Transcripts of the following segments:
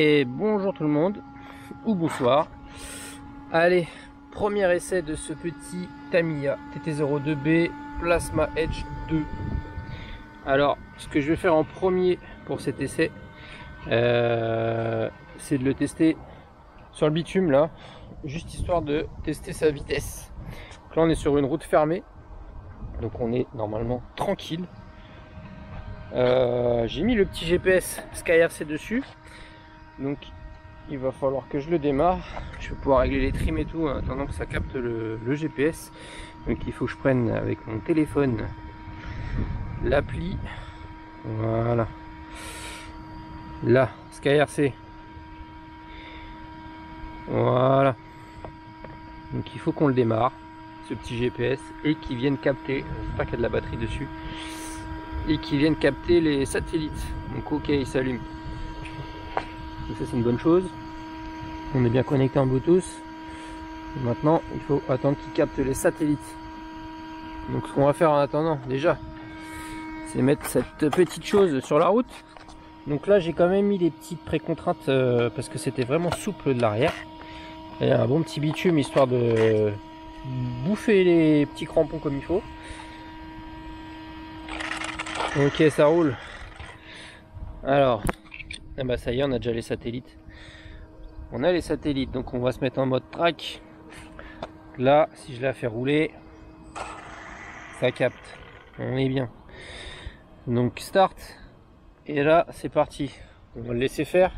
Et bonjour tout le monde, ou bonsoir. Allez, premier essai de ce petit Tamiya TT02B Plasma Edge 2. Alors, ce que je vais faire en premier pour cet essai, c'est de le tester sur le bitume là, juste histoire de tester sa vitesse. Donc là on est sur une route fermée, donc on est normalement tranquille. J'ai mis le petit GPS SkyRC dessus, donc il va falloir que je le démarre. Je vais pouvoir régler les trims et tout en attendant que ça capte le GPS. Donc il faut que je prenne avec mon téléphone l'appli. Voilà. Là, SkyRC. Voilà. Donc il faut qu'on le démarre, ce petit GPS, et qu'il vienne capter, j'espère qu'il y a de la batterie dessus, et qu'il vienne capter les satellites. Donc ok, il s'allume. Donc ça c'est une bonne chose. On est bien connecté en Bluetooth. Et maintenant il faut attendre qu'il capte les satellites. Donc ce qu'on va faire en attendant déjà, c'est mettre cette petite chose sur la route. Donc là j'ai quand même mis les petites précontraintes parce que c'était vraiment souple de l'arrière. Et un bon petit bitume histoire de bouffer les petits crampons comme il faut. Ok, ça roule. Alors, ah bah ça y est, on a déjà les satellites. On a les satellites, donc on va se mettre en mode track. Là, si je la fais rouler, ça capte. On est bien. Donc start. Et là, c'est parti. On va le laisser faire.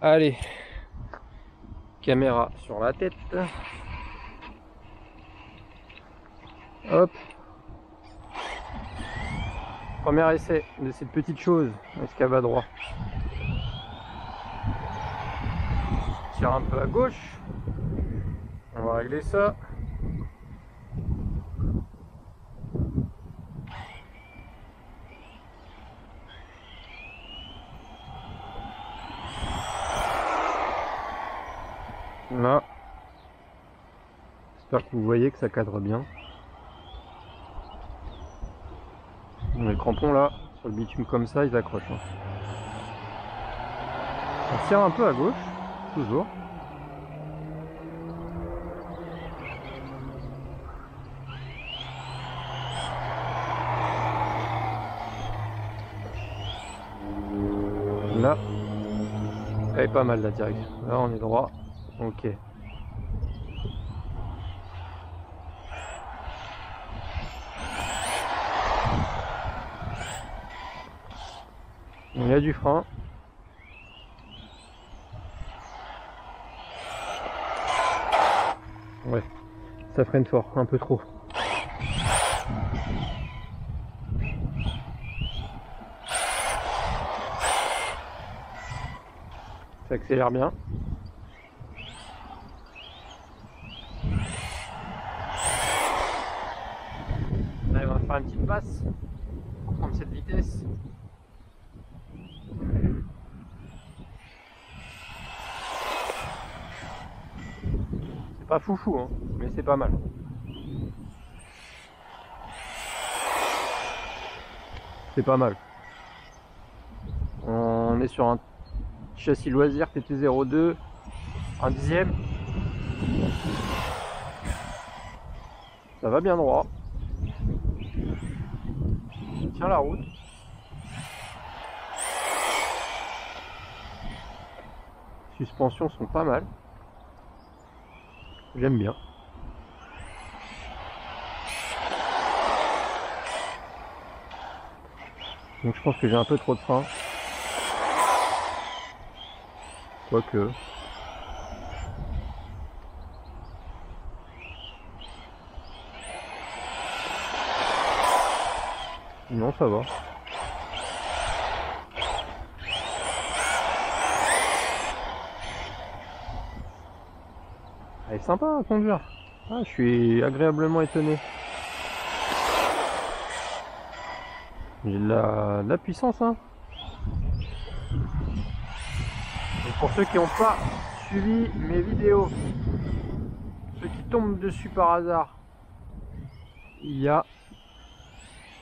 Allez. Caméra sur la tête. Hop. Premier essai de cette petite chose. Est-ce qu'elle va droit? Tire un peu à gauche. On va régler ça. Là. J'espère que vous voyez que ça cadre bien. Les crampons là, sur le bitume comme ça, ils accrochent. Hein. On tire un peu à gauche, toujours. Là, elle est pas mal la direction. Là, on est droit. Ok. Il y a du frein. Ouais, ça freine fort, un peu trop. Ça accélère bien. Là, on va faire une petite passe pour prendre cette vitesse. C'est pas foufou, hein, mais c'est pas mal. C'est pas mal. On est sur un châssis loisir TT02, un dixième. Ça va bien droit. Tiens la route. Suspensions sont pas mal. J'aime bien. Donc je pense que j'ai un peu trop de frein. Quoique. Non, ça va. Elle est sympa à conduire. Ah, je suis agréablement étonné. J'ai de la puissance, hein. Et pour ceux qui n'ont pas suivi mes vidéos, ceux qui tombent dessus par hasard, il y a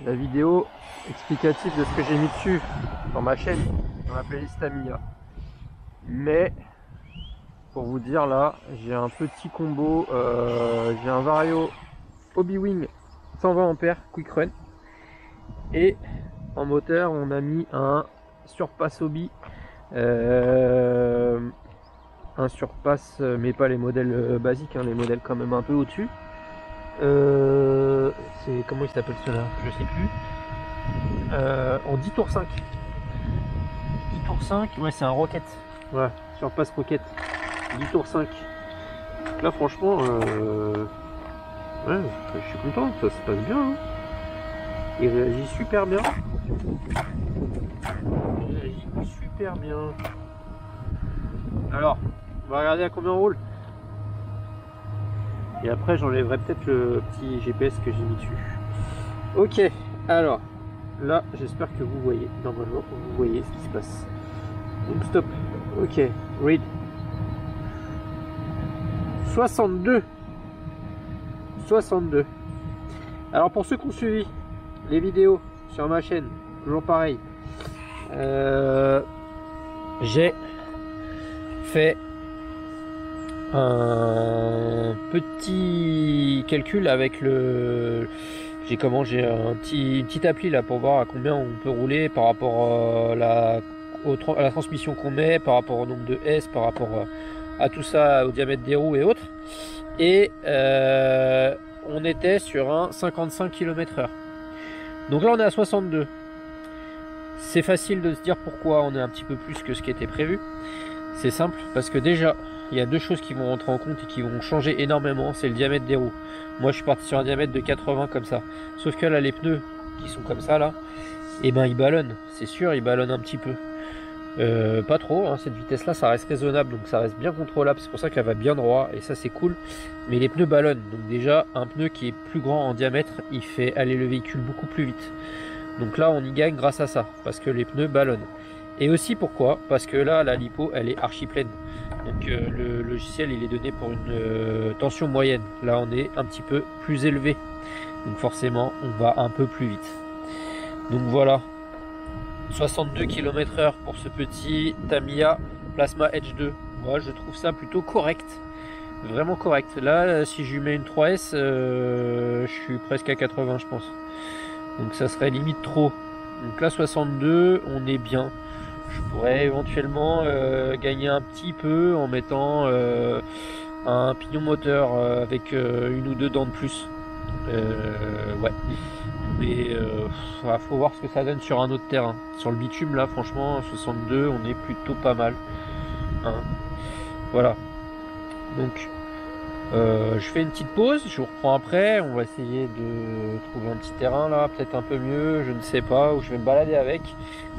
la vidéo explicative de ce que j'ai mis dessus sur ma chaîne. dans la playlist Tamiya. Mais pour vous dire là, j'ai un petit combo, j'ai un Vario Hobby-Wing 120 ampères Quick Run, et en moteur on a mis un Surpass Hobby, un Surpass, mais pas les modèles basiques, hein, les modèles quand même un peu au-dessus. C'est comment il s'appelle cela, je sais plus. En 10 tours 5. 10 tours 5, ouais, c'est un Rocket. Voilà, Surpass Rocket. 10 tours 5. Là franchement, ouais, je suis content, ça se passe bien. Hein. Il réagit super bien. Il réagit super bien. Alors, on va regarder à combien on roule. Et après j'enlèverai peut-être le petit GPS que j'ai mis dessus. Ok, alors là j'espère que vous voyez, normalement vous voyez ce qui se passe. Donc stop, ok, read. 62. Alors pour ceux qui ont suivi les vidéos sur ma chaîne, toujours pareil, j'ai fait un petit calcul avec le... J'ai un petit appli là pour voir à combien on peut rouler par rapport à la transmission qu'on met, par rapport au nombre de S, par rapport à tout ça, au diamètre des roues et autres. Et on était sur un 55 km/h. Donc là on est à 62. C'est facile de se dire pourquoi on est un petit peu plus que ce qui était prévu. C'est simple, parce que déjà il y a deux choses qui vont rentrer en compte et qui vont changer énormément. C'est le diamètre des roues. Moi je suis parti sur un diamètre de 80 comme ça. Sauf que là les pneus qui sont comme ça là, et ben ils ballonnent. C'est sûr, ils ballonnent un petit peu. Pas trop, hein, cette vitesse là ça reste raisonnable, donc ça reste bien contrôlable, c'est pour ça qu'elle va bien droit et ça c'est cool. Mais les pneus ballonnent, donc déjà un pneu qui est plus grand en diamètre il fait aller le véhicule beaucoup plus vite. Donc là on y gagne grâce à ça, parce que les pneus ballonnent. Et aussi pourquoi? Parce que là la lipo elle est archi pleine, donc le logiciel il est donné pour une tension moyenne. Là on est un petit peu plus élevé, donc forcément on va un peu plus vite. Donc voilà, 62 km/h pour ce petit Tamiya Plasma Edge 2. Moi je trouve ça plutôt correct, vraiment correct. Là si je lui mets une 3S, je suis presque à 80 je pense, donc ça serait limite trop. Donc là 62 on est bien. Je pourrais éventuellement gagner un petit peu en mettant un pignon moteur avec une ou deux dents de plus. Ouais, mais faut voir ce que ça donne sur un autre terrain. Sur le bitume là franchement 62 on est plutôt pas mal, hein. Voilà, donc je fais une petite pause, je vous reprends après. On va essayer de trouver un petit terrain là, peut-être un peu mieux, je ne sais pas, où je vais me balader avec.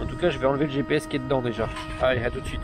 En tout cas je vais enlever le GPS qui est dedans déjà. Allez, à tout de suite.